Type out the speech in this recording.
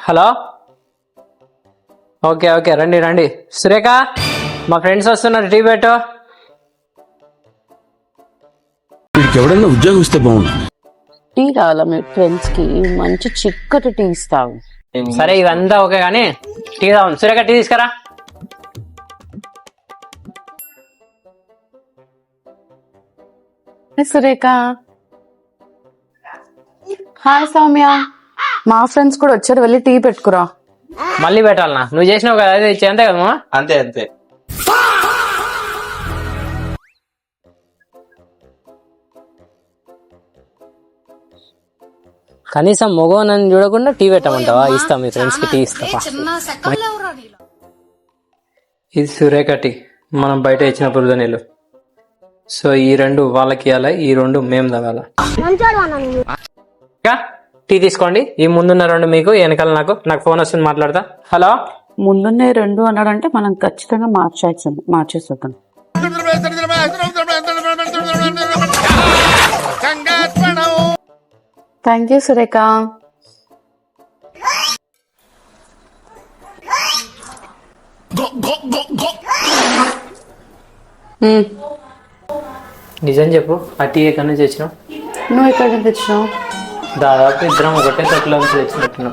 Hello, okay okay, రండి రండి. సురేఖ, మా ఫ్రెండ్స్ వస్తున్నారు, టీ పెట్టు. వీడికి ఎవడన్నా ఉద్యోగం ఇస్తే బాగుండు. టీ కావాలా మీ ఫ్రెండ్స్ కి? మంచి చిక్కటి టీ ఇస్తావు. సరే, ఇవంతా ఓకే కానీ టీ తాగు. సురేఖ, టీ తీసుకురా. సురేఖ. హాయ్ సౌమ్య, మా ఫ్రెండ్స్ కూడా వచ్చారు, వెళ్ళి టీ పెట్టుకురా. మళ్ళీ పెట్టాలనా? నువ్వు చేసినావు కదా, అదే ఇచ్చే, అంతే కదమ్మా? అంతే అంతే. కనీసం మగవ నన్ను చూడకుండా టీ పెట్టమంటావా? ఇస్తా, మీ ఫ్రెండ్స్ కి టీ ఇస్తా. ఇది సురేఖ టీ, మనం బయట ఇచ్చిన బురద నీళ్ళు. సో ఈ రెండు వాళ్ళకి ఇవ్వాలి, ఈ రెండు మేము తాగాల. టీ తీసుకోండి. ఈ ముందున్న రెండు మీకు, వెనకాల నాకు ఫోన్ వస్తుంది, మాట్లాడతా. హలో, ముందున్నే రెండు అన్నాడంటే మనం ఖచ్చితంగా మార్చేస్తాం. Thank you Surekha. నిజం చెప్పు, ఆ టీ ఎక్కడి నుంచి తెచ్చినావు? నువ్వు ఎక్కడి నుంచి తెచ్చినావు? దాదాపు ఇద్దరం ఒకటే తొట్టులో నుంచి తెచ్చినట్టున్నాం.